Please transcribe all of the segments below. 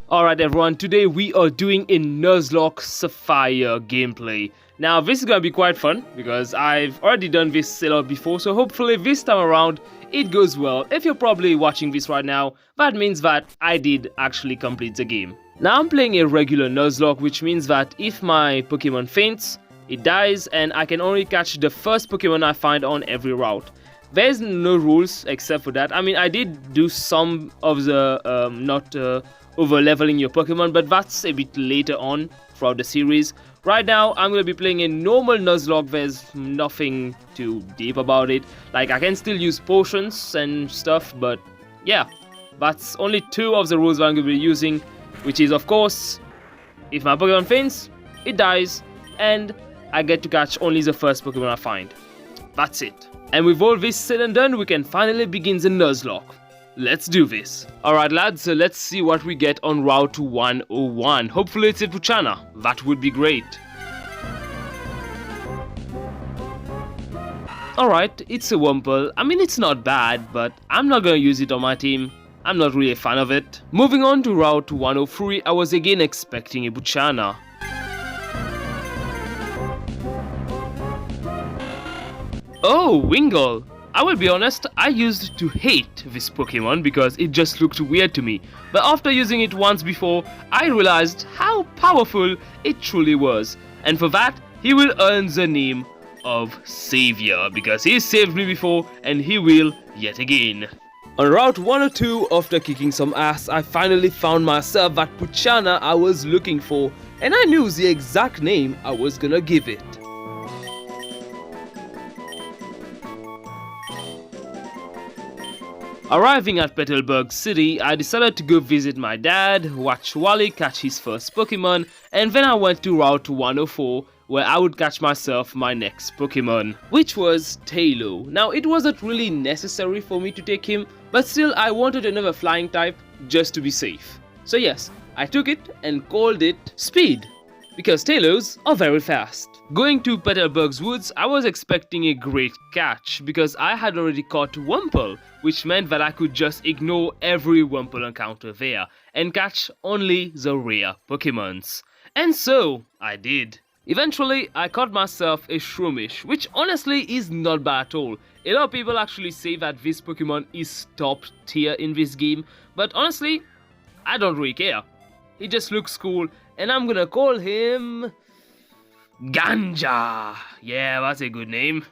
Alright everyone, today we are doing a Nuzlocke Sapphire gameplay. Now this is going to be quite fun because I've already done this a lot before, so hopefully this time around it goes well. If you're probably watching this right now, that means that I did actually complete the game. Now I'm playing a regular Nuzlocke, which means that if my Pokemon faints, it dies and I can only catch the first Pokemon I find on every route. There's no rules except for that. I mean, I did do some of the not over leveling your Pokemon, but that's a bit later on throughout the series. Right now I'm going to be playing a normal Nuzlocke. There's nothing too deep about it. Like, I can still use potions and stuff, but yeah, that's only two of the rules that I'm going to be using, which is, of course, if my Pokemon faints, it dies, and I get to catch only the first Pokemon I find. That's it. And with all this said and done, we can finally begin the Nuzlocke. Let's do this. Alright lads, so let's see what we get on Route 101. Hopefully it's a Pchal. That would be great. Alright, it's a Wumple. I mean, it's not bad, but I'm not gonna use it on my team. I'm not really a fan of it. Moving on to Route 103, I was again expecting a Pchal. Oh, Wingull. I will be honest, I used to hate this Pokemon because it just looked weird to me. But after using it once before, I realized how powerful it truly was. And for that, he will earn the name of Savior because he saved me before and he will yet again. On Route 102, after kicking some ass, I finally found myself that Pchal I was looking for, and I knew the exact name I was gonna give it. Arriving at Petalburg City, I decided to go visit my dad, watch Wally catch his first Pokemon, and then I went to Route 104, where I would catch myself my next Pokemon, which was Tailo. Now, it wasn't really necessary for me to take him, but still I wanted another flying type just to be safe. So yes, I took it and called it Speed, because Talos are very fast. Going to Petalburg's woods, I was expecting a great catch because I had already caught Wumple, which meant that I could just ignore every Wumple encounter there and catch only the rare Pokemons. And so I did. Eventually, I caught myself a Shroomish, which honestly is not bad at all. A lot of people actually say that this Pokemon is top tier in this game, but honestly, I don't really care. He just looks cool, and I'm gonna call him Ganja. Yeah, that's a good name.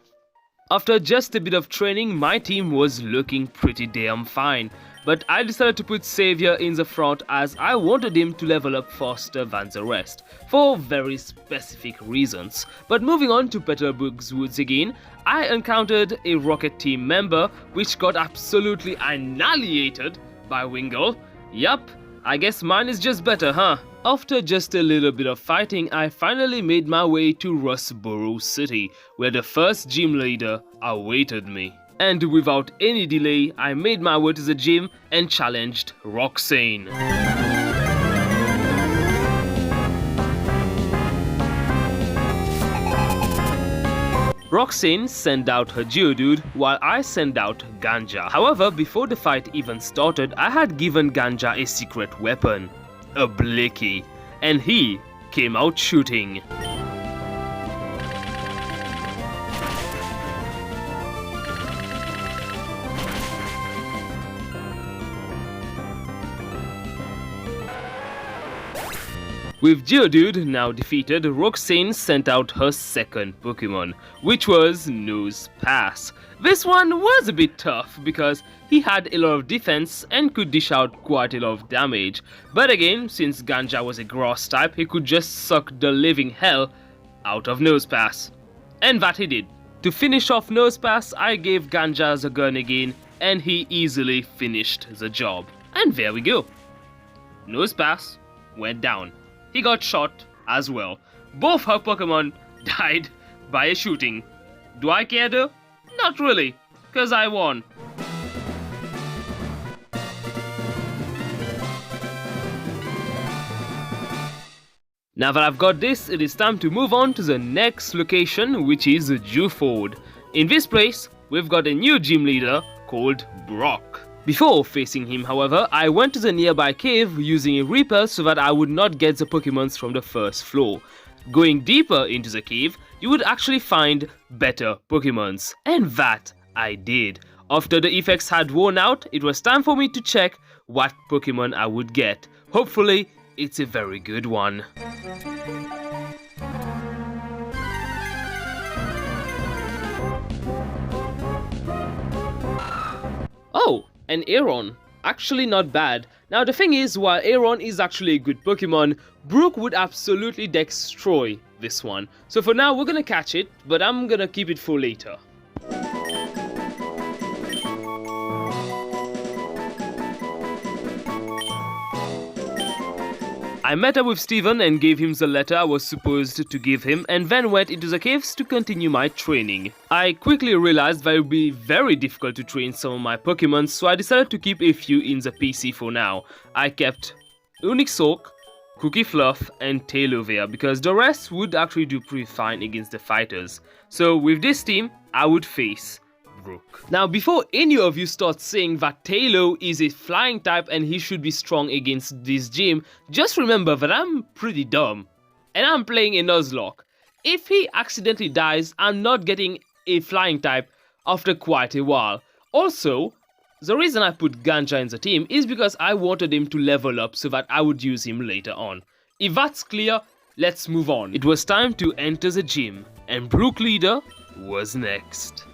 After just a bit of training, my team was looking pretty damn fine, but I decided to put Savior in the front as I wanted him to level up faster than the rest, for very specific reasons. But moving on to Petalburg's woods again, I encountered a Rocket Team member which got absolutely annihilated by Wingull. Yup, I guess mine is just better, huh? After just a little bit of fighting, I finally made my way to Rustboro City, where the first gym leader awaited me. And without any delay, I made my way to the gym and challenged Roxanne. Roxanne sent out her Geodude while I sent out Ganja. However, before the fight even started, I had given Ganja a secret weapon, a Blicky, and he came out shooting. With Geodude now defeated, Roxanne sent out her second Pokemon, which was Nosepass. This one was a bit tough because he had a lot of defense and could dish out quite a lot of damage. But again, since Ganja was a grass type, he could just suck the living hell out of Nosepass. And that he did. To finish off Nosepass, I gave Ganja the gun again and he easily finished the job. And there we go. Nosepass went down. He got shot as well. Both her Pokemon died by a shooting. Do I care though? Not really, cause I won. Now that I've got this, it is time to move on to the next location, which is Juford. In this place, we've got a new gym leader called Brock. Before facing him, however, I went to the nearby cave using a Reaper so that I would not get the Pokemons from the first floor. Going deeper into the cave, you would actually find better Pokemons, and that I did. After the effects had worn out, it was time for me to check what Pokemon I would get. Hopefully, it's a very good one. Oh, an Aeron. Actually not bad. Now the thing is, while Aeron is actually a good Pokemon, Brook would absolutely destroy this one. So for now we're gonna catch it, but I'm gonna keep it for later. I met up with Steven and gave him the letter I was supposed to give him and then went into the caves to continue my training. I quickly realized that it would be very difficult to train some of my Pokemon, so I decided to keep a few in the PC for now. I kept Unixork, Cookie Fluff and Tailo there because the rest would actually do pretty fine against the fighters. So with this team, I would face Brook. Now before any of you start saying that Tailo is a flying type and he should be strong against this gym, just remember that I'm pretty dumb and I'm playing a Nuzlocke. If he accidentally dies, I'm not getting a flying type after quite a while. Also, the reason I put Ganja in the team is because I wanted him to level up so that I would use him later on. If that's clear, let's move on. It was time to enter the gym and Brook Leader was next.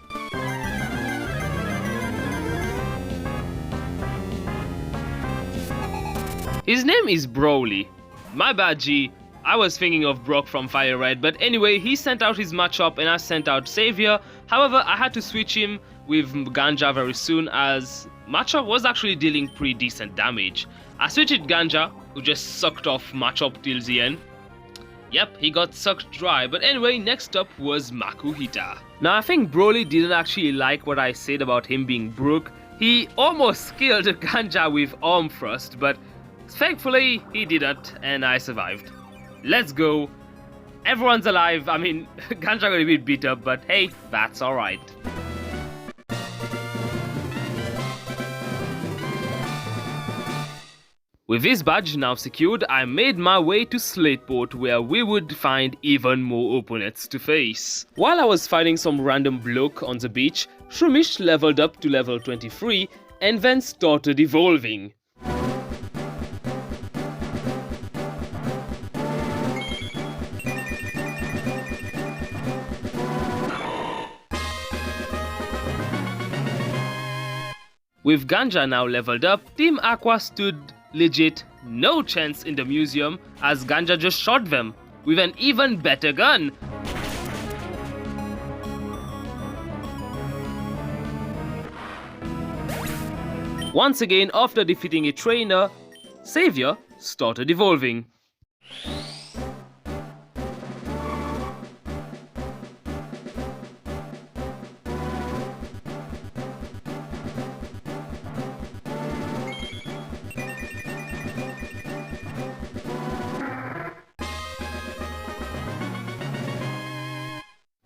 His name is Broly. My bad, G. I was thinking of Brock from Fire Red, but anyway, he sent out his matchup and I sent out Savior. However, I had to switch him with Ganja very soon as Matchup was actually dealing pretty decent damage. I switched Ganja, who just sucked off Matchup till the end. Yep, he got sucked dry, but anyway, next up was Makuhita. Now I think Broly didn't actually like what I said about him being Brook. He almost killed Ganja with Arm Thrust, but thankfully, he didn't, and I survived. Let's go. Everyone's alive. I mean, Ganja got a bit beat up, but hey, that's alright. With this badge now secured, I made my way to Slateport where we would find even more opponents to face. While I was fighting some random bloke on the beach, Shroomish leveled up to level 23 and then started evolving. With Ganja now leveled up, Team Aqua stood legit no chance in the museum as Ganja just shot them with an even better gun. Once again, after defeating a trainer, Savior started evolving.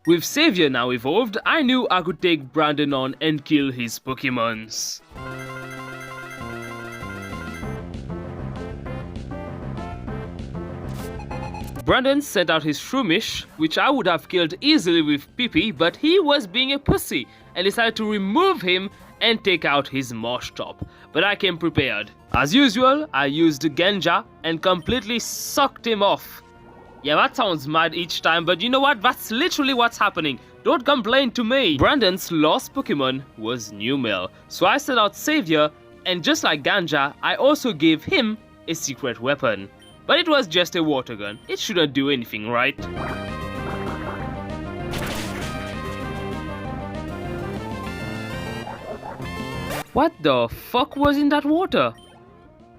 With Savior now evolved, I knew I could take Brandon on and kill his Pokemons. Brandon sent out his Shroomish, which I would have killed easily with Pippi, but he was being a pussy and decided to remove him and take out his Marsh Top. But I came prepared. As usual, I used Genja and completely sucked him off. Yeah, that sounds mad each time, but you know what? That's literally what's happening. Don't complain to me. Brandon's lost Pokemon was Numel, so I sent out Savior, and just like Ganja, I also gave him a secret weapon. But it was just a water gun. It shouldn't do anything, right? What the fuck was in that water?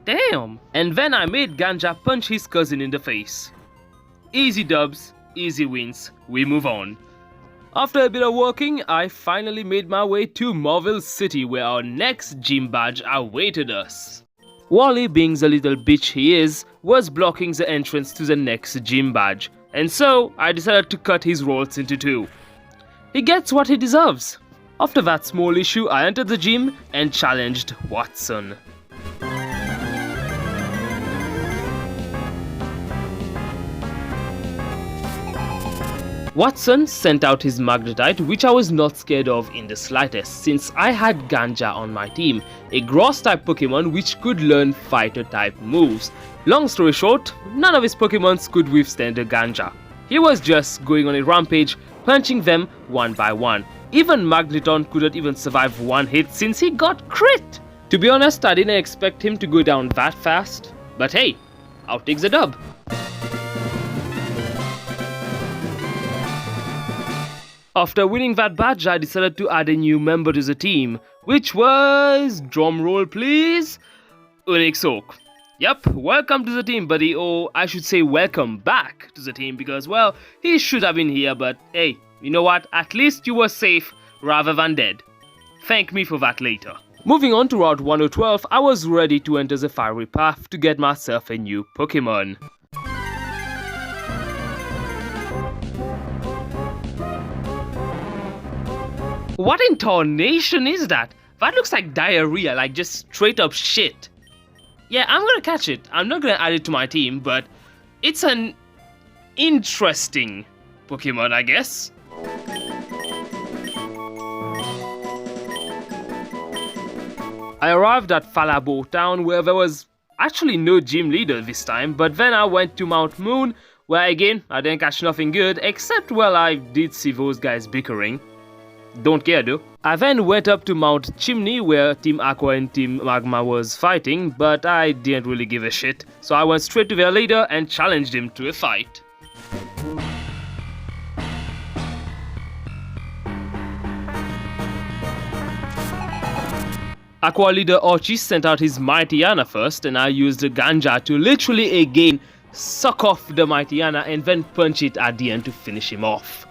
Damn! And then I made Ganja punch his cousin in the face. Easy dubs, easy wins, we move on. After a bit of walking, I finally made my way to Marvel City where our next gym badge awaited us. Wally, being the little bitch he is, was blocking the entrance to the next gym badge, and so I decided to cut his rolls into two. He gets what he deserves. After that small issue, I entered the gym and challenged Watson. Watson sent out his Magnetite, which I was not scared of in the slightest since I had Ganja on my team, a grass type Pokemon which could learn fighter type moves. Long story short, none of his Pokemons could withstand the Ganja. He was just going on a rampage, punching them one by one. Even Magneton couldn't even survive one hit since he got crit. To be honest, I didn't expect him to go down that fast, but hey, I'll take the dub. After winning that badge, I decided to add a new member to the team, which was, drumroll please, Onyx Oak. Yep, welcome to the team, buddy, or I should say welcome back to the team because, well, he should have been here, but hey, you know what, at least you were safe rather than dead. Thank me for that later. Moving on to Route 1012, I was ready to enter the fiery path to get myself a new Pokemon. What in tarnation is that? That looks like diarrhea, like just straight up shit. Yeah, I'm gonna catch it. I'm not gonna add it to my team, but it's an interesting Pokemon, I guess. I arrived at Falabo town where there was actually no gym leader this time, but then I went to Mount Moon where again I didn't catch nothing good except, well, I did see those guys bickering. Don't care though. I then went up to Mount Chimney where Team Aqua and Team Magma was fighting, but I didn't really give a shit, so I went straight to their leader and challenged him to a fight. Aqua leader Archie sent out his Mightyena first, and I used the Ganja to literally again suck off the Mightyena and then punch it at the end to finish him off.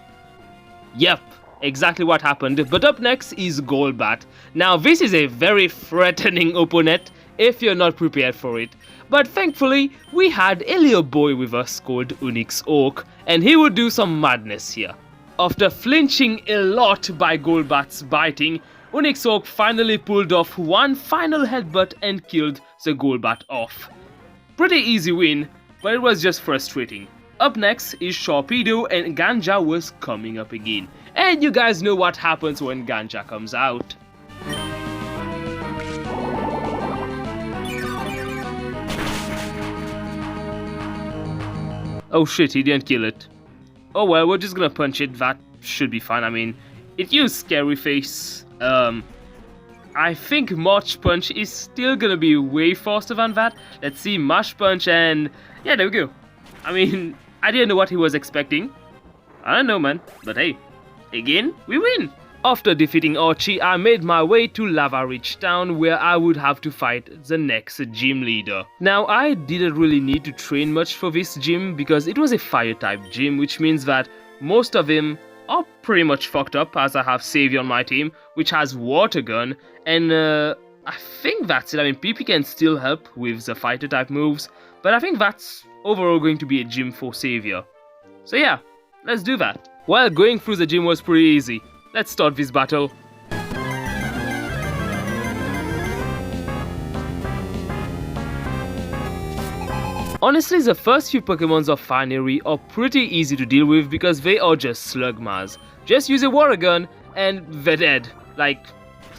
Yep. Exactly what happened, but up next is Golbat. Now this is a very threatening opponent if you're not prepared for it, but thankfully we had a little boy with us called Onyx Oak, and he would do some madness here. After flinching a lot by Golbat's biting, Onyx Oak finally pulled off one final headbutt and killed the Golbat off. Pretty easy win, but it was just frustrating. Up next is Sharpedo, and Ganja was coming up again. And you guys know what happens when Ganja comes out. Oh shit, he didn't kill it. Oh well, we're just gonna punch it, that should be fine. I mean, it used Scary Face. I think March Punch is still gonna be way faster than that. Let's see, Mash Punch, and yeah, there we go. I mean, I didn't know what he was expecting. I don't know, man, but hey. Again, we win! After defeating Archie, I made my way to Lava Ridge Town where I would have to fight the next gym leader. Now, I didn't really need to train much for this gym because it was a fire type gym, which means that most of them are pretty much fucked up as I have Savior on my team, which has Water Gun, and I think that's it. I mean, PP can still help with the fighter type moves, but I think that's overall going to be a gym for Savior. So yeah, let's do that. Well, going through the gym was pretty easy. Let's start this battle. Honestly, the first few Pokemons of Finery are pretty easy to deal with because they are just Slugmas. Just use a Water Gun and they're dead. Like,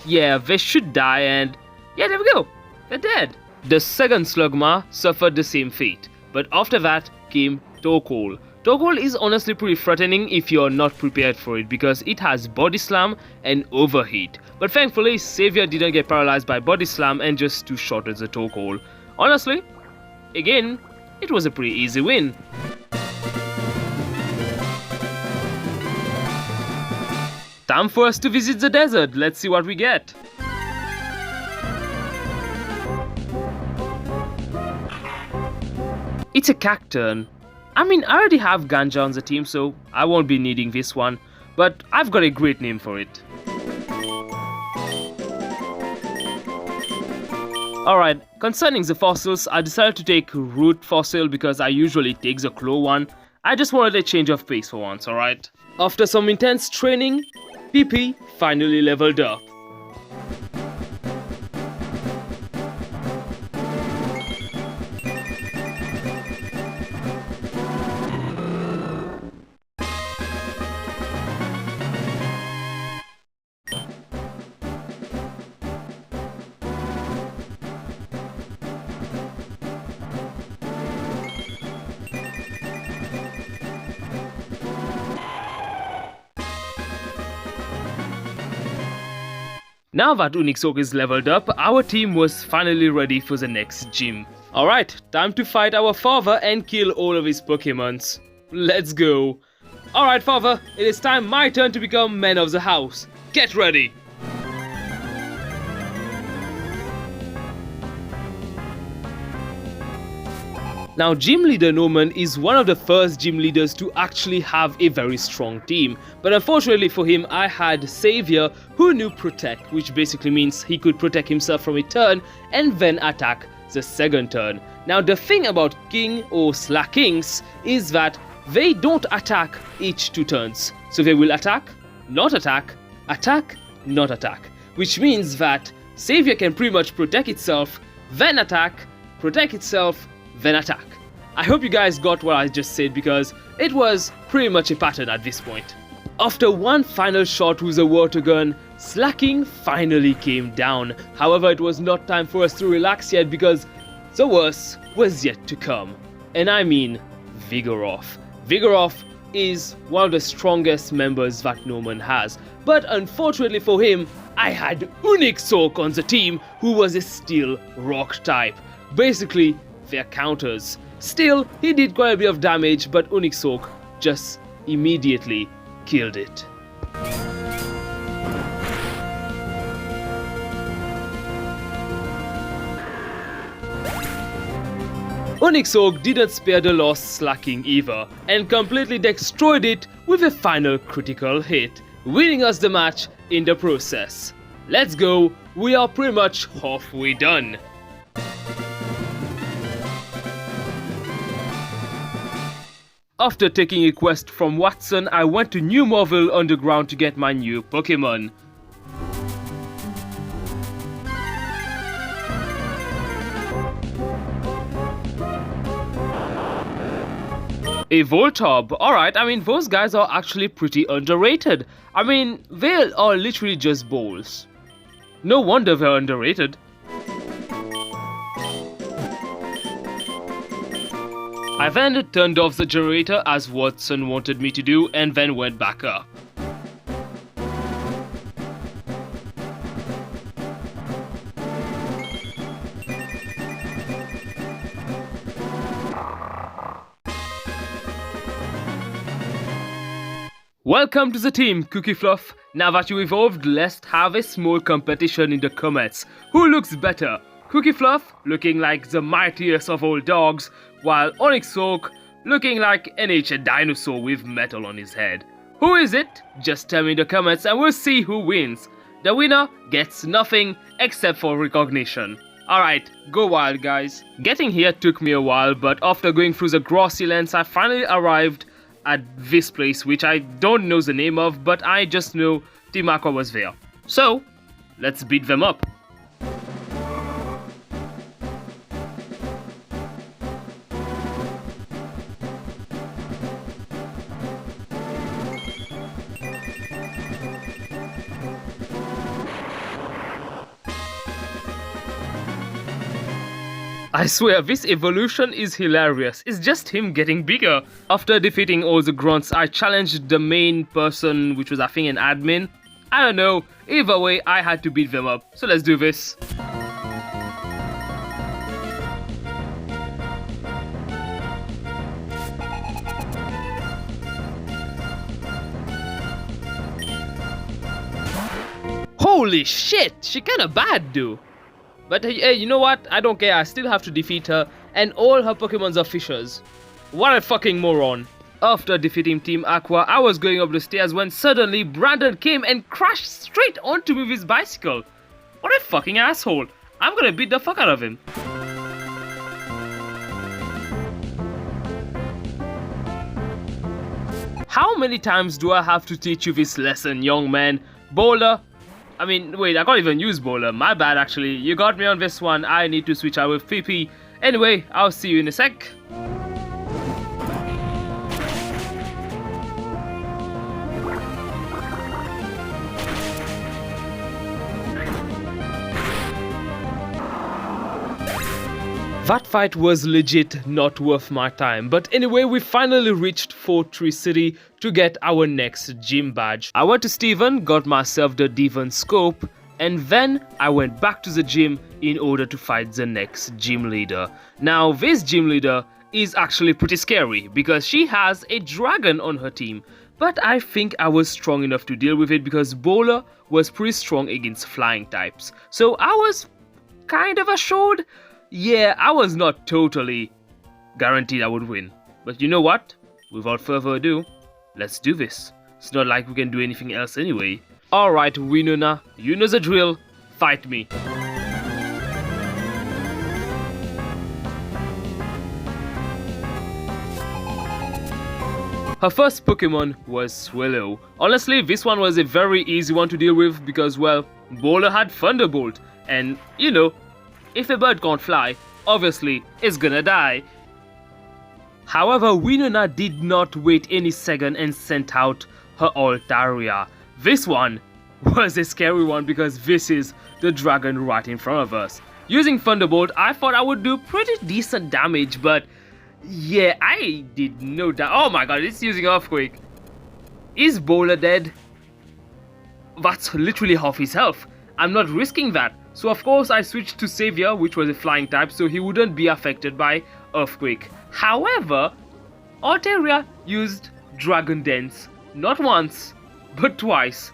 yeah, they should die and yeah, there we go. They're dead. The second Slugma suffered the same fate, but after that came Pchal. Pchal is honestly pretty threatening if you're not prepared for it because it has Body Slam and Overheat. But thankfully, Savior didn't get paralyzed by Body Slam and just two-shotted the Pchal. Honestly, again, it was a pretty easy win. Time for us to visit the desert. Let's see what we get. It's a Cacturn. I mean, I already have Ganja on the team, so I won't be needing this one. But I've got a great name for it. Alright, concerning the fossils, I decided to take Root Fossil because I usually take the Claw one. I just wanted a change of pace for once, alright? After some intense training, PP finally leveled up. Now that Unixoke is leveled up, our team was finally ready for the next gym. Alright, time to fight our father and kill all of his Pokemons. Let's go. Alright father, it is time my turn to become man of the house. Get ready! Now, Gym Leader Norman is one of the first gym leaders to actually have a very strong team. But unfortunately for him, I had Savior who knew Protect, which basically means he could protect himself from a turn and then attack the second turn. Now, the thing about King or Slackings is that they don't attack each 2 turns. So they will attack, not attack, not attack. Which means that Savior can pretty much protect itself, then attack, protect itself, then attack. I hope you guys got what I just said because it was pretty much a pattern at this point. After one final shot with a water gun, Slacking finally came down. However, it was not time for us to relax yet because the worst was yet to come. And I mean Vigoroth. Vigoroth is one of the strongest members that Norman has. But unfortunately for him, I had Unixoke on the team who was a Steel Rock type. Basically, their counters. Still, he did quite a bit of damage, but Unixoke just immediately killed it. Unixoke didn't spare the lost Slacking either, and completely destroyed it with a final critical hit, winning us the match in the process. Let's go, we are pretty much halfway done. After taking a quest from Watson, I went to New Marvel Underground to get my new Pokemon. A Voltorb, alright, I mean those guys are actually pretty underrated. I mean, they are literally just balls. No wonder they're underrated. I then turned off the generator as Watson wanted me to do and then went back up. Welcome to the team, Cookie Fluff. Now that you evolved, let's have a small competition in the comments. Who looks better? Cookie Fluff looking like the mightiest of all dogs, while Unixoke looking like an ancient dinosaur with metal on his head. Who is it? Just tell me in the comments and we'll see who wins. The winner gets nothing except for recognition. Alright, go wild guys. Getting here took me a while, but after going through the grassy lands I finally arrived at this place, which I don't know the name of, but I just know Team Aqua was there. So, let's beat them up. I swear, this evolution is hilarious. It's just him getting bigger. After defeating all the grunts, I challenged the main person, which was I think an admin. I don't know, either way I had to beat them up. So let's do this. Holy shit, she kinda bad dude. But hey, you know what? I don't care, I still have to defeat her, and all her Pokemons are fishers. What a fucking moron. After defeating Team Aqua, I was going up the stairs when suddenly Brandon came and crashed straight onto me with his bicycle. What a fucking asshole. I'm gonna beat the fuck out of him. How many times do I have to teach you this lesson, young man? Bowler? I mean, wait, I can't even use Bowler. My bad, actually. You got me on this one. I need to switch out with PP. Anyway, I'll see you in a sec. That fight was legit not worth my time, but anyway, we finally reached Fort Tree City to get our next gym badge. I went to Steven, got myself the Devon scope, and then I went back to the gym in order to fight the next gym leader. Now, this gym leader is actually pretty scary because she has a dragon on her team, but I think I was strong enough to deal with it because Bowler was pretty strong against flying types, so I was kind of assured. Yeah, I was not totally guaranteed I would win. But you know what? Without further ado, let's do this. It's not like we can do anything else anyway. Alright, Winona, you know the drill. Fight me. Her first Pokemon was Swallow. Honestly, this one was a very easy one to deal with because, well, Bowler had Thunderbolt. And, you know, if a bird can't fly, obviously it's gonna die. However, Winona did not wait any second and sent out her Altaria. This one was a scary one because this is the dragon right in front of us. Using Thunderbolt, I thought I would do pretty decent damage, but yeah, I did no damage. Oh my god, it's using Earthquake. Is Bowler dead? That's literally half his health. I'm not risking that. So of course I switched to Savior, which was a flying type, so he wouldn't be affected by Earthquake. However, Altaria used Dragon Dance, not once, but twice.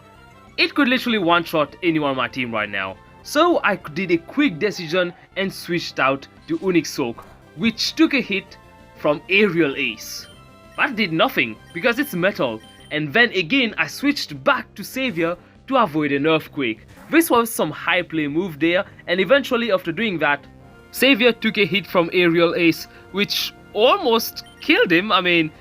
It could literally one-shot anyone on my team right now. So I did a quick decision and switched out to Onyx Soak, which took a hit from Aerial Ace. That did nothing because it's metal, and then again I switched back to Savior to avoid an Earthquake. This was some high play move there, and eventually after doing that, Savior took a hit from Aerial Ace, which almost killed him. I mean,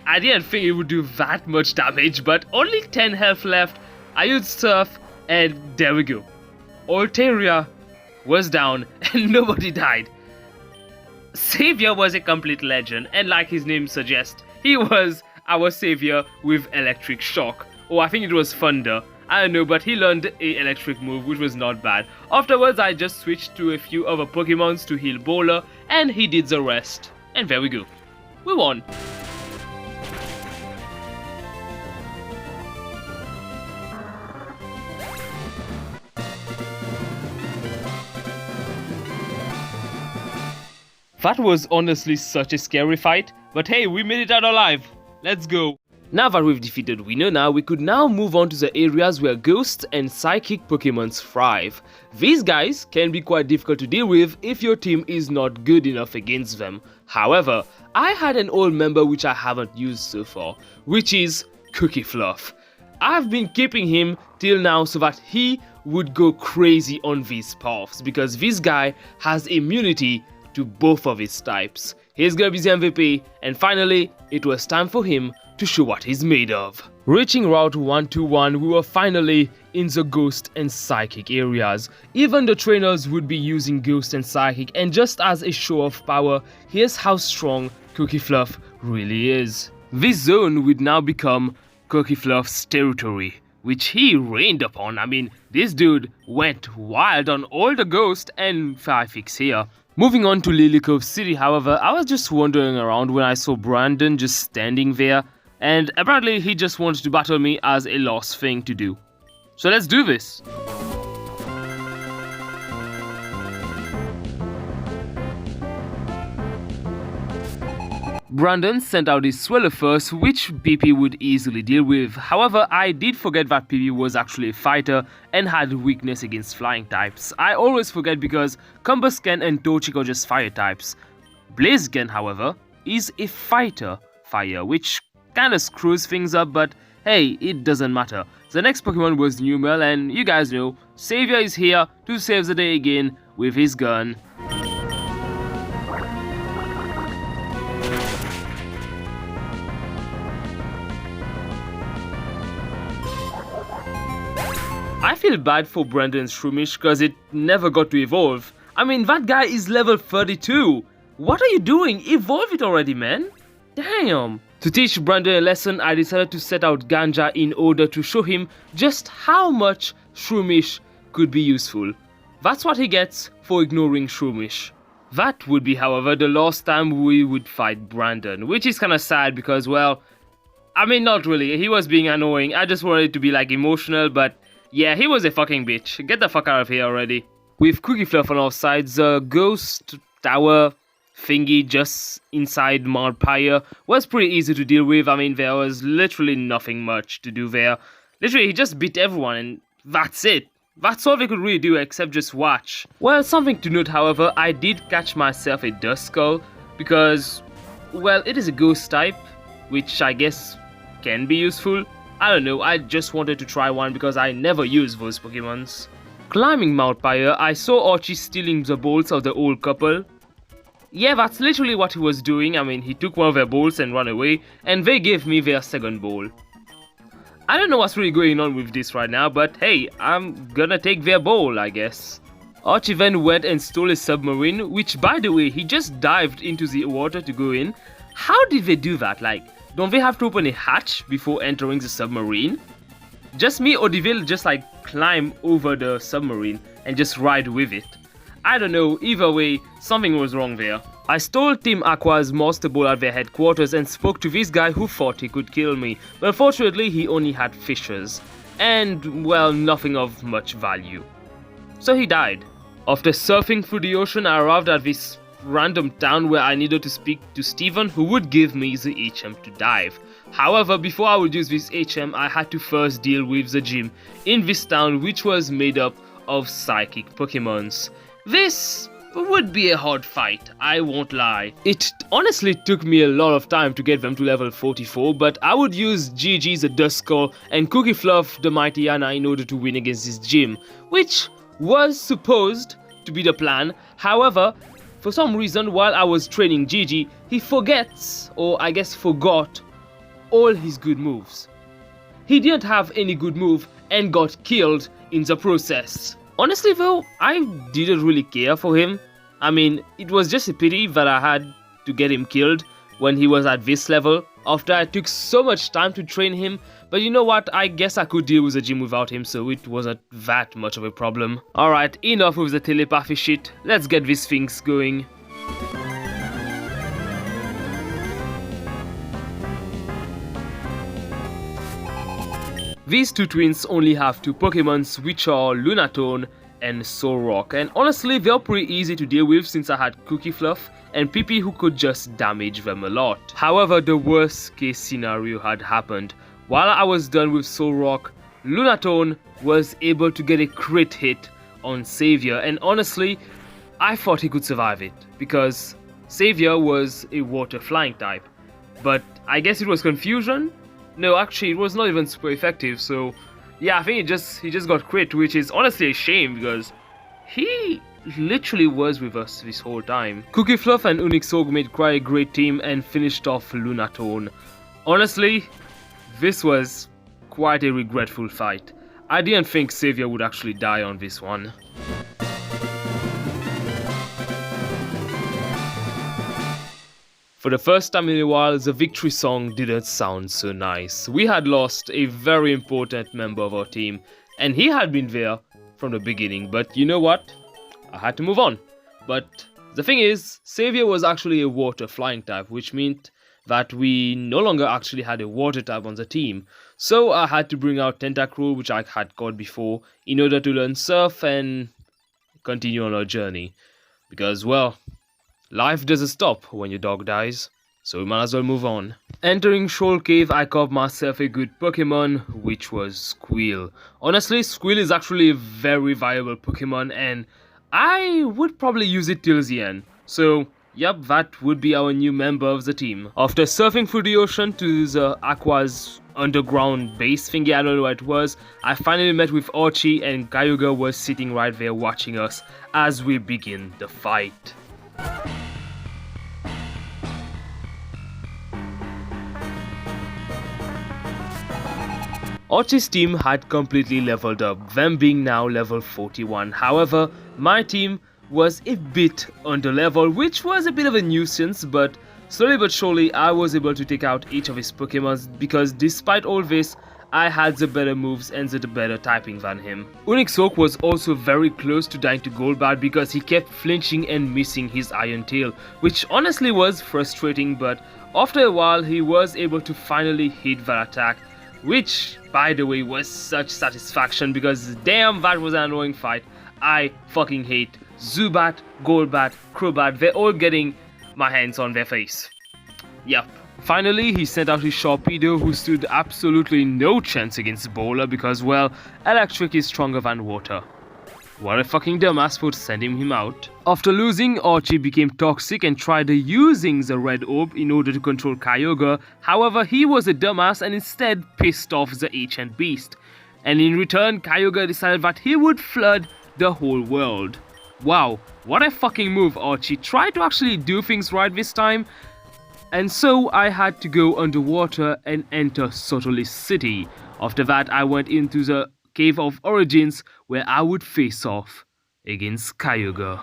I didn't think it would do that much damage, but only 10 health left. I used Surf, and there we go. Altaria was down, and nobody died. Savior was a complete legend, and like his name suggests, he was our savior with Electric Shock. Oh, I think it was Thunder. I don't know, but he learned a electric move, which was not bad. Afterwards, I just switched to a few other Pokemons to heal Bowler, and he did the rest. And there we go. We won. That was honestly such a scary fight, but hey, we made it out alive. Let's go. Now that we've defeated Winona, we could now move on to the areas where ghosts and psychic Pokemons thrive. These guys can be quite difficult to deal with if your team is not good enough against them. However, I had an old member which I haven't used so far, which is Cookie Fluff. I've been keeping him till now so that he would go crazy on these paths because this guy has immunity to both of his types. He's gonna be the MVP, and finally, it was time for him to show what he's made of. Reaching Route 121, we were finally in the Ghost and Psychic areas. Even the trainers would be using Ghost and Psychic, and just as a show of power, here's how strong Cookie Fluff really is. This zone would now become Cookie Fluff's territory, which he reigned upon. I mean, this dude went wild on all the Ghost and Psychics here. Moving on to Lily Cove City, however, I was just wandering around when I saw Brandon just standing there, and apparently he just wanted to battle me as a last thing to do. So let's do this! Brandon sent out his Sweller first, which PP would easily deal with. However, I did forget that PP was actually a fighter and had weakness against flying types. I always forget because Combuscan and Torchic are just fire types. Blaziken, however, is a fighter fire, which kinda screws things up, but hey, it doesn't matter. The next Pokemon was Numel, and you guys know, Savior is here to save the day again with his gun. I feel bad for Brandon's Shroomish because it never got to evolve. I mean, that guy is level 32. What are you doing? Evolve it already, man. Damn. To teach Brandon a lesson, I decided to set out Ganja in order to show him just how much Shroomish could be useful. That's what he gets for ignoring Shroomish. That would be, however, the last time we would fight Brandon, which is kinda sad because, well, I mean, not really. He was being annoying. I just wanted it to be like emotional, but yeah, he was a fucking bitch. Get the fuck out of here already. With Cookie Fluff on our sides, the ghost tower thingy just inside Mount Pyre was pretty easy to deal with. I mean, there was literally nothing much to do there. Literally, he just beat everyone and that's it. That's all they could really do except just watch. Well, something to note, however, I did catch myself a Duskull because, well, it is a ghost type, which I guess can be useful. I don't know, I just wanted to try one because I never use those Pokemons. Climbing Mount Pyre, I saw Archie stealing the bolts of the old couple. Yeah, that's literally what he was doing. I mean, he took one of their bolts and ran away, and they gave me their second bowl. I don't know what's really going on with this right now, but hey, I'm gonna take their bowl, I guess. Archie then went and stole a submarine, which by the way, he just dived into the water to go in. How did they do that? Like, don't they have to open a hatch before entering the submarine? Just me, or did they just like climb over the submarine and just ride with it? I don't know, either way, something was wrong there. I stole Team Aqua's Master Ball at their headquarters and spoke to this guy who thought he could kill me, but fortunately he only had fishes, and well, nothing of much value. So he died. After surfing through the ocean, I arrived at this random town where I needed to speak to Steven, who would give me the HM to dive. However, before I would use this HM, I had to first deal with the gym in this town, which was made up of psychic Pokemons. This would be a hard fight, I won't lie. It honestly took me a lot of time to get them to level 44, but I would use GG the Duskull and Cookie Fluff the Mighty Anna in order to win against this gym, which was supposed to be the plan. However, for some reason, while I was training Gigi, he forgets, or I guess forgot, all his good moves. He didn't have any good move and got killed in the process. Honestly though, I didn't really care for him. I mean, it was just a pity that I had to get him killed when he was at this level, after I took so much time to train him, but you know what, I guess I could deal with the gym without him, so it wasn't that much of a problem. Alright, enough with the telepathy shit, let's get these things going. These two twins only have two Pokemons, which are Lunatone and Solrock, and honestly they're pretty easy to deal with since I had Cookie Fluff and PP who could just damage them a lot. However, the worst case scenario had happened. While I was done with Solrock, Lunatone was able to get a crit hit on Savior, and honestly, I thought he could survive it, because Savior was a water flying type. But I guess it was confusion? No, actually it was not even super effective, so yeah, I think he just got crit, which is honestly a shame because he literally was with us this whole time. Cookie Fluff and Unixorg made quite a great team and finished off Lunatone. Honestly, this was quite a regretful fight. I didn't think Savior would actually die on this one. For the first time in a while, the victory song didn't sound so nice. We had lost a very important member of our team, and he had been there from the beginning, but you know what? I had to move on. But The thing is, Savior was actually a water flying type, which meant that we no longer actually had a water type on the team. So I had to bring out Tentacruel, which I had caught before, in order to learn Surf and continue on our journey. Because, well, life doesn't stop when your dog dies, so we might as well move on. Entering Shoal Cave, I caught myself a good Pokemon, which was Squeal. Honestly, Squeal is actually a very viable Pokemon, and I would probably use it till the end. So, yep, that would be our new member of the team. After surfing through the ocean to the Aqua's underground base thingy, I don't know what it was, I finally met with Archie, and Kyogre was sitting right there watching us as we begin the fight. Archie's team had completely leveled up, them being now level 41. However, my team was a bit under level, which was a bit of a nuisance, but slowly but surely I was able to take out each of his Pokemons because despite all this, I had the better moves and the better typing than him. Unixoke was also very close to dying to Golbat because he kept flinching and missing his Iron Tail, which honestly was frustrating, but after a while he was able to finally hit that attack, which, by the way, was such satisfaction because damn, that was an annoying fight. I fucking hate Zubat, Golbat, Crobat, they're all getting my hands on their face. Yep. Finally, he sent out his Sharpedo, who stood absolutely no chance against Bowler because, well, electric is stronger than water. What a fucking dumbass for sending him out. After losing, Archie became toxic and tried using the red orb in order to control Kyogre. However, he was a dumbass and instead pissed off the ancient beast. And in return, Kyogre decided that he would flood the whole world. Wow, what a fucking move, Archie. Tried to actually do things right this time. And so I had to go underwater and enter Sotolis City. After that, I went into the Cave of Origins, where I would face off against Kyogre.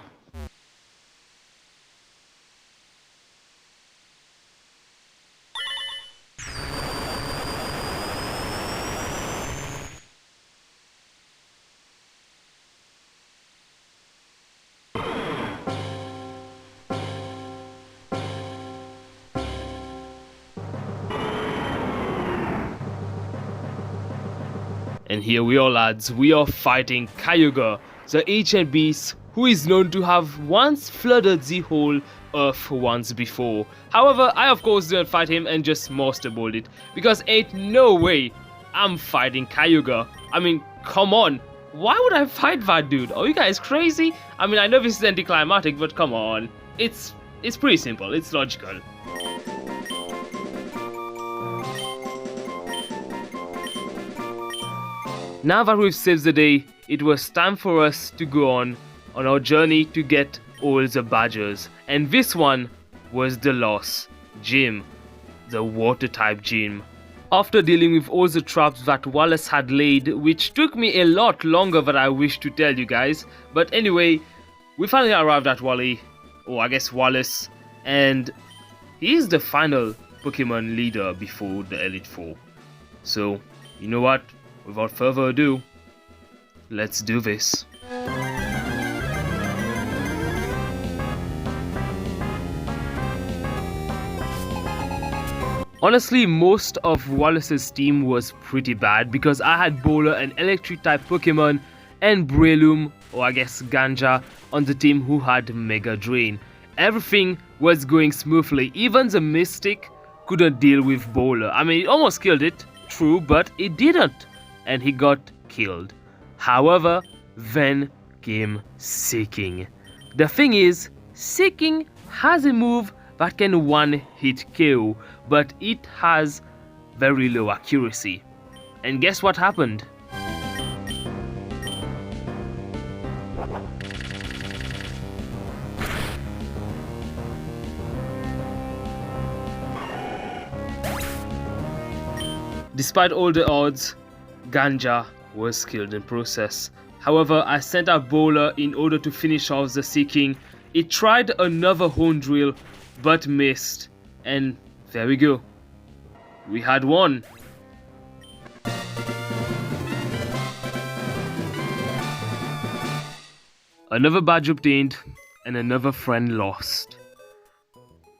And here we are, lads, we are fighting Kyogre, the ancient beast who is known to have once flooded the whole earth once before. However, I of course didn't fight him and just master balled it, because ain't no way I'm fighting Kyogre. I mean, come on, why would I fight that dude? Are you guys crazy? I mean, I know this is anticlimactic, but come on. It's pretty simple, it's logical. Now that we've saved the day, it was time for us to go on our journey to get all the badges. And this one was the lost gym, the water type gym. After dealing with all the traps that Wallace had laid, which took me a lot longer than I wish to tell you guys. But anyway, we finally arrived at Wally, or I guess Wallace, and he is the final Pokemon leader before the Elite Four. So, you know what? Without further ado, let's do this. Honestly, most of Wallace's team was pretty bad because I had Bowler, an electric type Pokemon, and Breloom, or I guess Ganja, on the team who had Mega Drain. Everything was going smoothly, even the Mystic couldn't deal with Bowler. I mean, it almost killed it, true, but it didn't. And he got killed. However, then came Seeking. The thing is, Seeking has a move that can one-hit KO, but it has very low accuracy. And guess what happened? Despite all the odds, Ganja was killed in process. However, I sent out Bowler in order to finish off the Seeking. It tried another Horn Drill, but missed. And there we go. We had won. Another badge obtained, and another friend lost.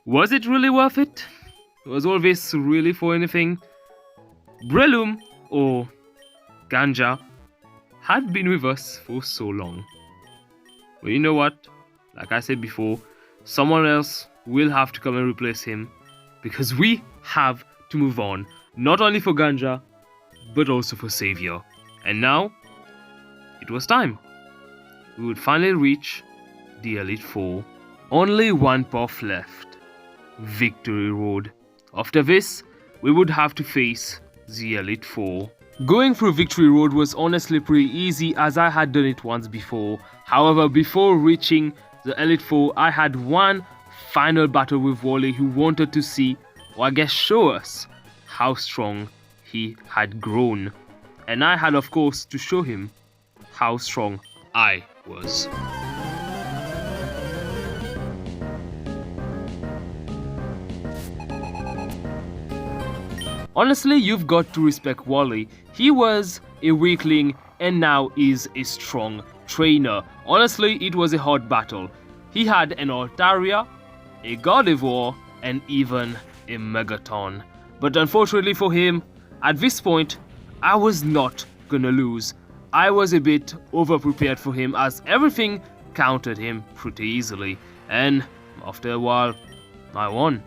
Was it really worth it? Was all this really for anything? Breloom, or Ganja, had been with us for so long. But you know what? Like I said before, someone else will have to come and replace him, because we have to move on, not only for Ganja, but also for Savior. And now, it was time. We would finally reach the Elite Four. Only one path left, Victory Road. After this, we would have to face the Elite Four. Going through Victory Road was honestly pretty easy, as I had done it once before. However, before reaching the Elite Four, I had one final battle with Wally, who wanted to see, or I guess show us, how strong he had grown. And I had, of course, to show him how strong I was. Honestly, you've got to respect Wally. He was a weakling and now is a strong trainer. Honestly, it was a hard battle. He had an Altaria, a Gardevoir, and even a Megaton. But unfortunately for him, at this point, I was not gonna lose. I was a bit over-prepared for him, as everything countered him pretty easily. And after a while, I won.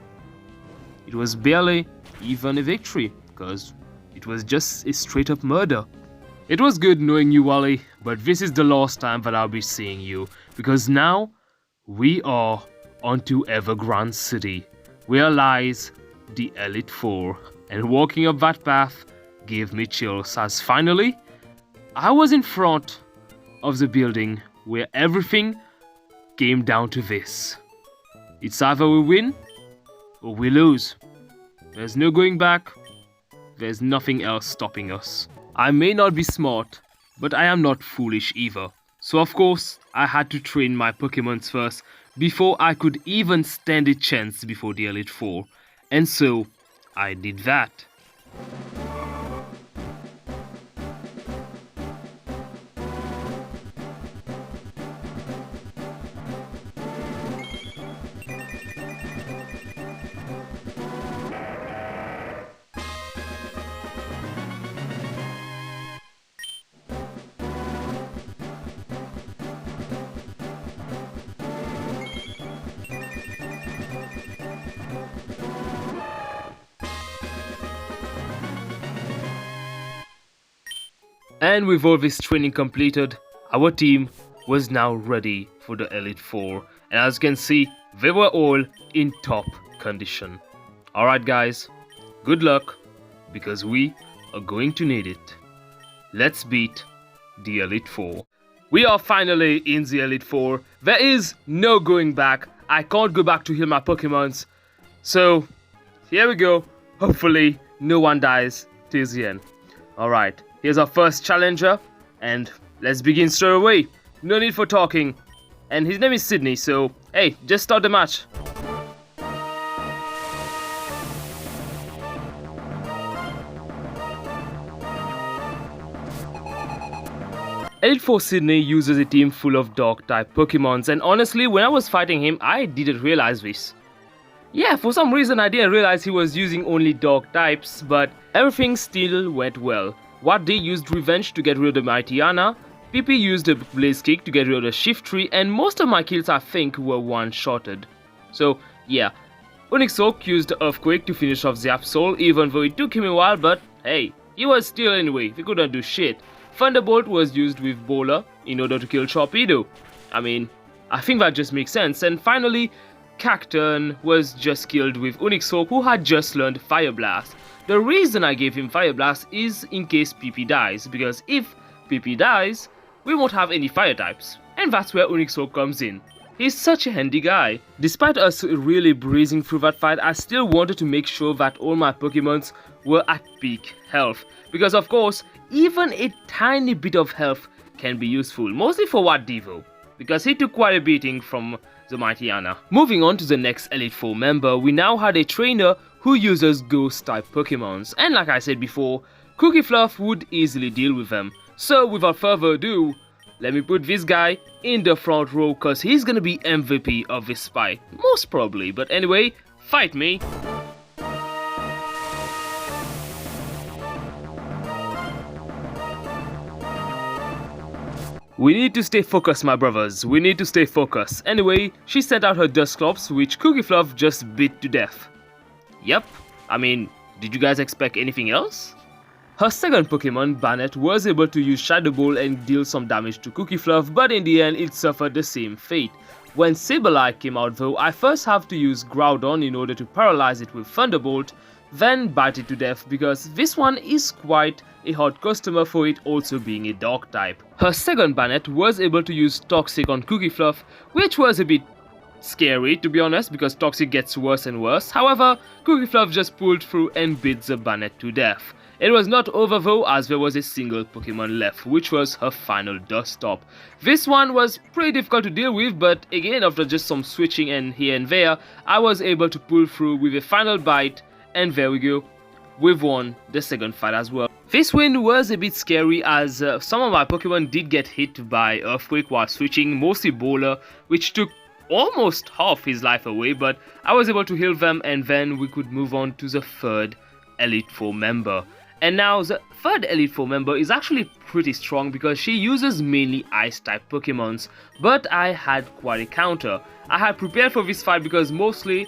It was barely even a victory, because it was just a straight-up murder. It was good knowing you, Wally, but this is the last time that I'll be seeing you, because now we are onto Evergrande City, where lies the Elite Four, and walking up that path gave me chills, as finally I was in front of the building where everything came down to this. It's either we win or we lose. There's no going back. There's nothing else stopping us. I may not be smart, but I am not foolish either. So of course, I had to train my Pokemons first before I could even stand a chance before the Elite Four. And so, I did that. And with all this training completed, our team was now ready for the Elite Four. And as you can see, they were all in top condition. Alright guys, good luck, because we are going to need it. Let's beat the Elite Four. We are finally in the Elite Four. There is no going back. I can't go back to heal my Pokemons. So, here we go. Hopefully, no one dies till the end. Alright. Here's our first challenger, and let's begin straight away. No need for talking. And his name is Sydney, so hey, just start the match. Elite Four Sydney uses a team full of dog-type Pokemons, and honestly, when I was fighting him, I didn't realize this. Yeah, for some reason I didn't realize he was using only dog types, but everything still went well. Waddy used Revenge to get rid of my Tiana, PP used a Blaze Kick to get rid of the Shiftry, and most of my kills I think were one-shotted. So yeah, Onixork used Earthquake to finish off the Absol, even though it took him a while, but hey, he was still anyway, he couldn't do shit. Thunderbolt was used with Bowler in order to kill Torpedo. I mean, I think that just makes sense. And finally, Cacturne was just killed with Onixork, who had just learned Fire Blast. The reason I gave him Fire Blast is in case PP dies, because if PP dies, we won't have any fire types, and that's where Onixork comes in. He's such a handy guy. Despite us really breezing through that fight, I still wanted to make sure that all my Pokemons were at peak health, because of course, even a tiny bit of health can be useful, mostly for Waddivo, because he took quite a beating from the mighty Anna. Moving on to the next Elite Four member, we now had a trainer who uses Ghost-type Pokemons, and like I said before, Cookie Fluff would easily deal with them. So without further ado, let me put this guy in the front row because he's gonna be MVP of this fight, most probably. But anyway, fight me. We need to stay focused, my brothers. We need to stay focused. Anyway, she sent out her Dusclops, which Cookie Fluff just beat to death. Yep, I mean, did you guys expect anything else? Her second Pokemon, Bannet, was able to use Shadow Ball and deal some damage to Cookie Fluff, but in the end it suffered the same fate. When Sableye came out though, I first have to use Groudon in order to paralyze it with Thunderbolt, then bite it to death because this one is quite a hard customer for it also being a Dark type. Her second Bannet was able to use Toxic on Cookie Fluff, which was a bit scary to be honest because Toxic gets worse and worse. However, Cookie Fluff just pulled through and beat the Bannet to death. It was not over though, as there was a single Pokemon left, which was her final Dustop. This one was pretty difficult to deal with, but again after just some switching and here and there, I was able to pull through with a final bite, and there we go, we've won the second fight as well. This win was a bit scary as some of my Pokemon did get hit by Earthquake while switching, mostly Bowler, which took almost half his life away, but I was able to heal them and then we could move on to the third Elite Four member. And now the third Elite Four member is actually pretty strong because she uses mainly Ice type Pokemons, but I had quite a counter. I had prepared for this fight because mostly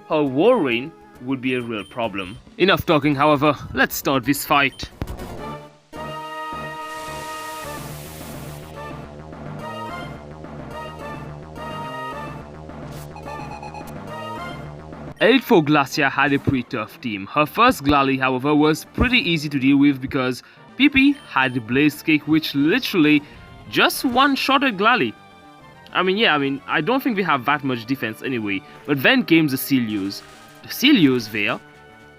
her Warrain would be a real problem. Enough talking, however, let's start this fight. Elite Four Glacia had a pretty tough team. Her first Glalie, however, was pretty easy to deal with because PP had Blaze Kick, which literally just one-shotted Glalie. I don't think they have that much defense anyway. But then came the Celios. The Celios there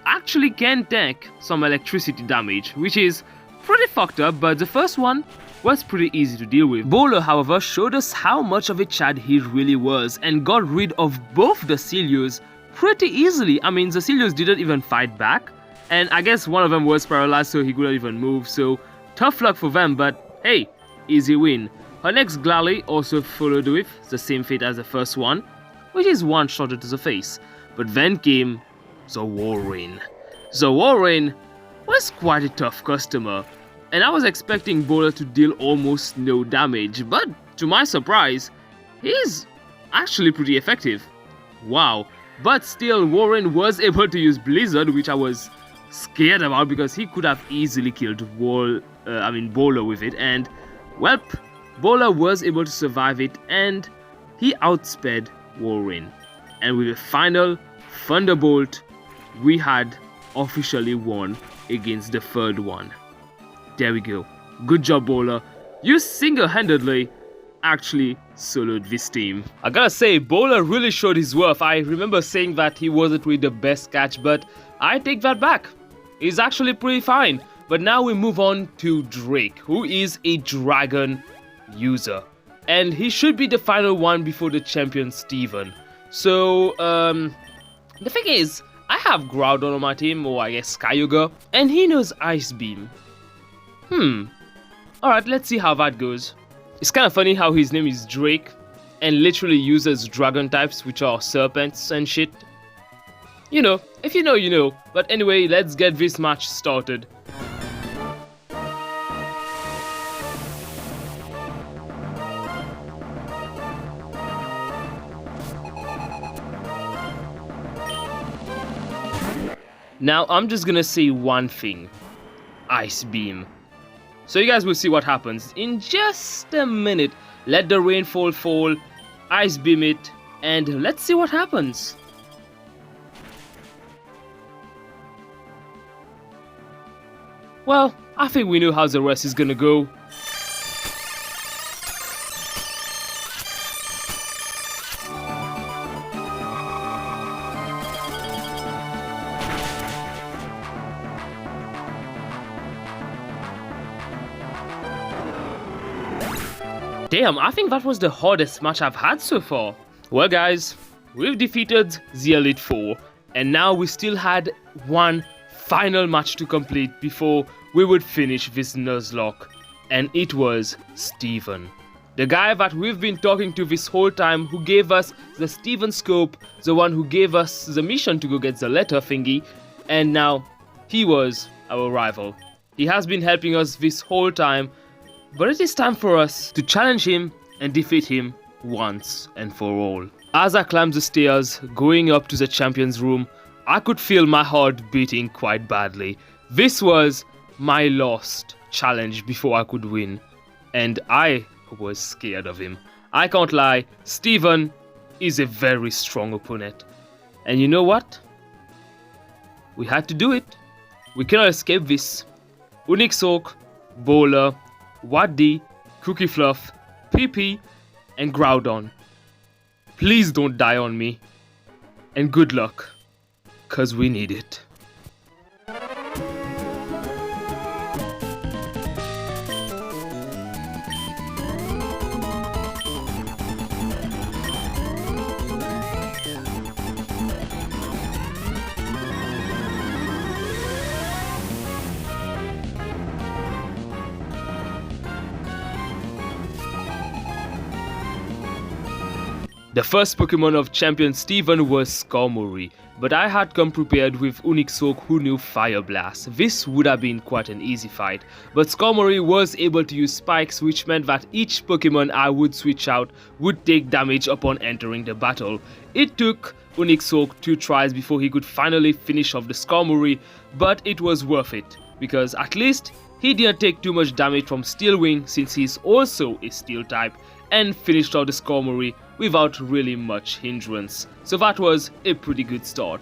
actually can tank some electricity damage, which is pretty fucked up, but the first one was pretty easy to deal with. Bowler, however, showed us how much of a Chad he really was and got rid of both the Celios pretty easily. I mean, the Celios didn't even fight back, and I guess one of them was paralyzed so he couldn't even move, so tough luck for them, but hey, easy win. Her next Glalie also followed with the same fate as the first one, which is one-shotted to the face. But then came the Warrain. The Warrain was quite a tough customer, and I was expecting Bowler to deal almost no damage, but to my surprise, he's actually pretty effective. Wow. But still, Warrain was able to use Blizzard, which I was scared about because he could have easily killed Bowler with it, and well, Bowler was able to survive it and he outsped Warrain. And with a final Thunderbolt, we had officially won against the third one. There we go. Good job, Bowler. You single-handedly actually soloed this team. I gotta say, Bowler really showed his worth. I remember saying that he wasn't really the best catch, but I take that back. He's actually pretty fine. But now we move on to Drake, who is a dragon user. And he should be the final one before the champion Steven. So, the thing is, I have Groudon on my team, or I guess Kyogre, and he knows Ice Beam. Alright, let's see how that goes. It's kind of funny how his name is Drake and literally uses dragon types, which are serpents and shit. You know, if you know, you know. But anyway, let's get this match started. Now, I'm just gonna say one thing. Ice Beam. So you guys will see what happens in just a minute. Let the rainfall fall, Ice Beam it, and let's see what happens. Well, I think we know how the rest is gonna go. Damn, I think that was the hardest match I've had so far. Well guys, we've defeated the Elite Four, and now we still had one final match to complete before we would finish this Nuzlocke, and it was Steven. The guy that we've been talking to this whole time, who gave us the Steven scope, the one who gave us the mission to go get the letter thingy, and now he was our rival. He has been helping us this whole time, but it is time for us to challenge him and defeat him once and for all. As I climbed the stairs going up to the champion's room, I could feel my heart beating quite badly. This was my last challenge before I could win, and I was scared of him. I can't lie, Steven is a very strong opponent. And you know what? We had to do it. We cannot escape this. Unixoc, Bowler, Waddy, Cookie Fluff, PP, and Groudon. Please don't die on me. And good luck, cause we need it. The first Pokemon of Champion Steven was Skarmory, but I had come prepared with Unixoc who knew Fire Blast. This would have been quite an easy fight, but Skarmory was able to use spikes, which meant that each Pokemon I would switch out would take damage upon entering the battle. It took Unixoc 2 tries before he could finally finish off the Skarmory, but it was worth it, because at least he didn't take too much damage from Steel Wing since he's also a Steel type, and finished out the Skarmory without really much hindrance. So that was a pretty good start.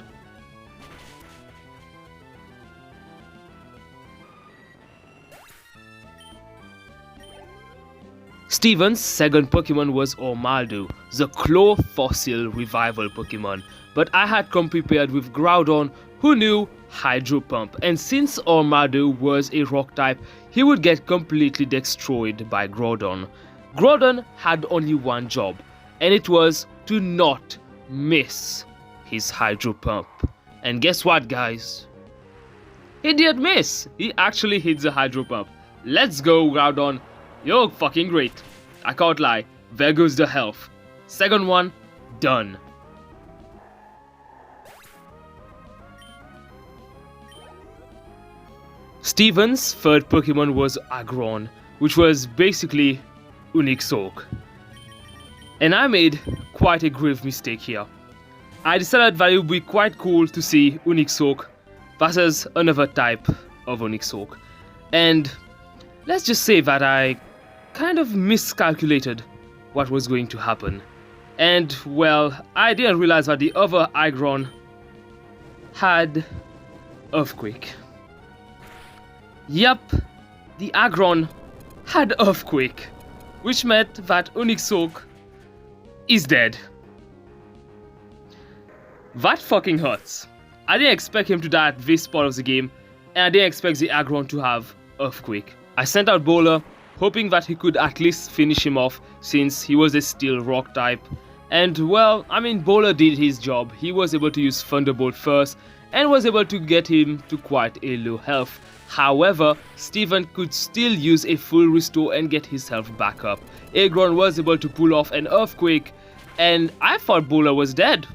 Steven's second Pokemon was Ormaldo, the Claw Fossil Revival Pokemon, but I had come prepared with Groudon who knew Hydro Pump, and since Ormaldo was a rock type, he would get completely destroyed by Groudon. Groudon had only one job, and it was to not miss his Hydro Pump. And guess what, guys? He did miss! He actually hit the Hydro Pump. Let's go, Groudon. You're fucking great. I can't lie. There goes the health. Second one, done. Steven's third Pokemon was Aggron, which was basically Unixoc. And I made quite a grave mistake here. I decided that it would be quite cool to see Unixoc versus another type of Unixoc. And let's just say that I kind of miscalculated what was going to happen. And well, I didn't realize that the other Aggron had Earthquake. Yup, the Aggron had Earthquake, which meant that Unixoc is dead. That fucking hurts. I didn't expect him to die at this part of the game, and I didn't expect the Aggron to have Earthquake. I sent out Bowler, hoping that he could at least finish him off since he was a Steel Rock type. And well, I mean, Bowler did his job. He was able to use Thunderbolt first and was able to get him to quite a low health. However, Steven could still use a full restore and get his health back up. Aggron was able to pull off an Earthquake, and I thought Bowler was dead.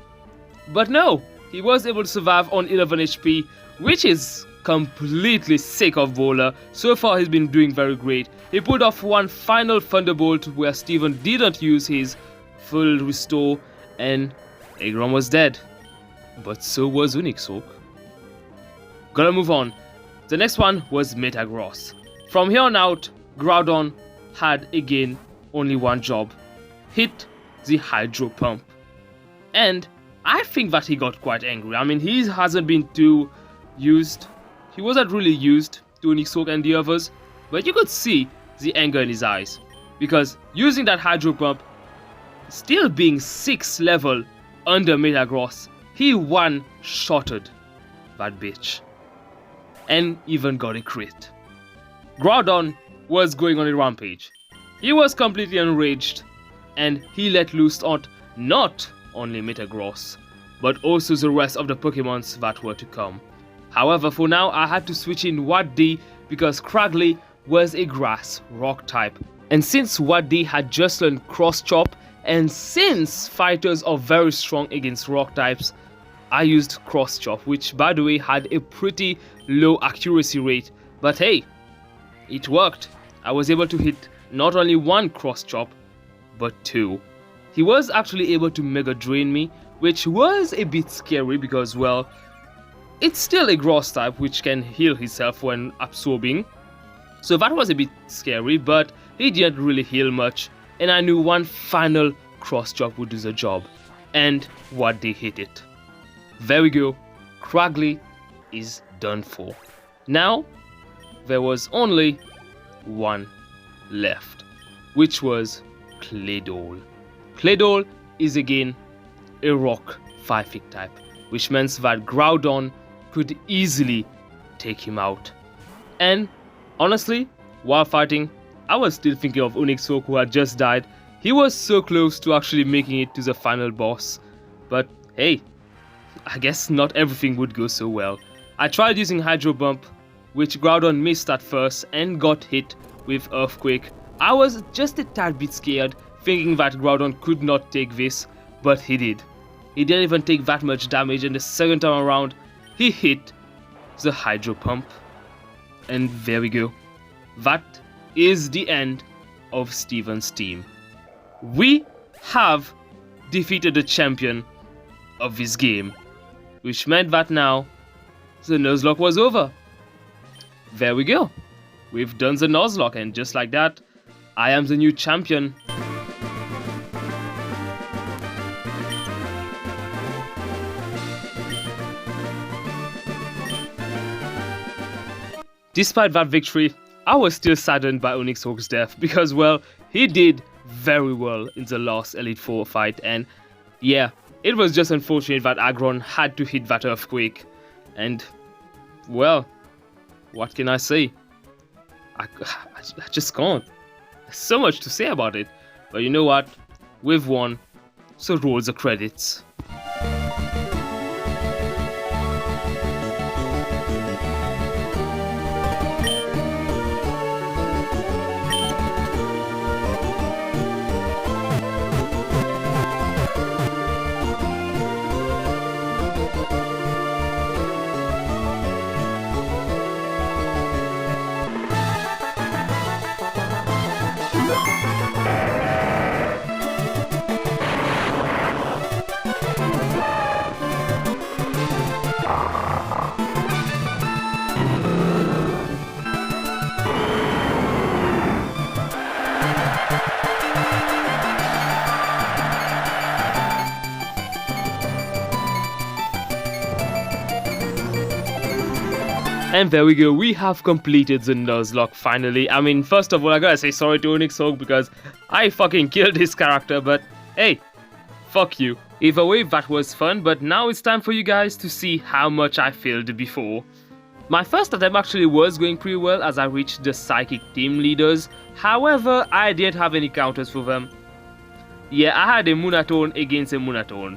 But no, he was able to survive on 11 HP, which is completely sick of Bowler. So far he's been doing very great. He pulled off one final Thunderbolt where Steven didn't use his full restore, and Aggron was dead. But so was Unixoc. Gotta move on. The next one was Metagross. From here on out, Groudon had again only one job: hit the Hydro Pump. And I think that he got quite angry. I mean, he hasn't been too used. He wasn't really used to Unixoc and the others, but you could see the anger in his eyes. Because using that Hydro Pump, still being 6th level under Metagross, he one-shotted that bitch. And even got a crit. Groudon was going on a rampage. He was completely enraged, and he let loose on not only Metagross, but also the rest of the Pokemons that were to come. However, for now I had to switch in Waddy because Cragly was a grass rock type, And since Wadi had just learned cross chop, and since fighters are very strong against rock types, I used cross chop, which by the way had a pretty low accuracy rate, but hey, it worked. I was able to hit not only one cross chop, but two. He was actually able to mega drain me, which was a bit scary because, well, it's still a grass type which can heal himself when absorbing. So that was a bit scary, but he didn't really heal much, and I knew one final cross chop would do the job. And what they hit it. There we go. Cragly is done for. Now, there was only one left, which was Claydol. Claydol is again a rock 5-hit type, which means that Groudon could easily take him out. And honestly, while fighting, I was still thinking of Nuzlocke, who had just died. He was so close to actually making it to the final boss. But hey, I guess not everything would go so well. I tried using Hydro Bump, which Groudon missed at first and got hit with Earthquake. I was just a tad bit scared, thinking that Groudon could not take this, but he did. He didn't even take that much damage, and the second time around, he hit the Hydro Pump. And there we go. That is the end of Steven's team. We have defeated the champion of this game, which meant that now the Nuzlocke was over. There we go. We've done the Nuzlocke, and just like that, I am the new champion. Despite that victory, I was still saddened by Nuzlocke's death because, well, he did very well in the last Elite Four fight, and yeah, it was just unfortunate that Aggron had to hit that Earthquake. And, well, what can I say? I just can't. There's so much to say about it. But you know what? We've won, so roll the credits. And there we go, we have completed the Nuzlocke finally. I mean, first of all, I gotta say sorry to Nuzlocke because I fucking killed his character, but hey, fuck you. Either way, that was fun, but now it's time for you guys to see how much I failed before. My first attempt actually was going pretty well as I reached the Psychic team leaders, however, I didn't have any counters for them. Yeah, I had a Munatone against a Munatone.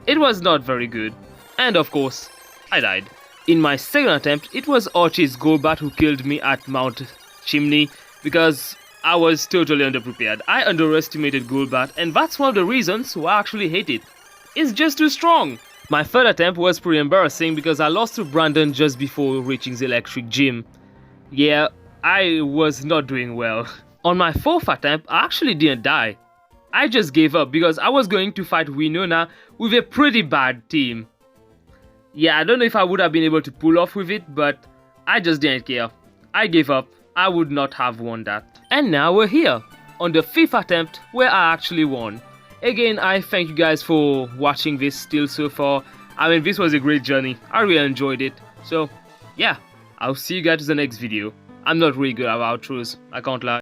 It was not very good, and of course, I died. In my second attempt, it was Archie's Golbat who killed me at Mount Chimney because I was totally underprepared. I underestimated Golbat, and that's one of the reasons why I actually hate it. It's just too strong. My third attempt was pretty embarrassing because I lost to Brandon just before reaching the Electric Gym. Yeah, I was not doing well. On my fourth attempt, I actually didn't die. I just gave up because I was going to fight Winona with a pretty bad team. Yeah, I don't know if I would have been able to pull off with it, but I just didn't care. I gave up. I would not have won that. And now we're here, on the fifth attempt where I actually won. Again, I thank you guys for watching this still so far. I mean, this was a great journey. I really enjoyed it. So, yeah, I'll see you guys in the next video. I'm not really good at outros, I can't lie.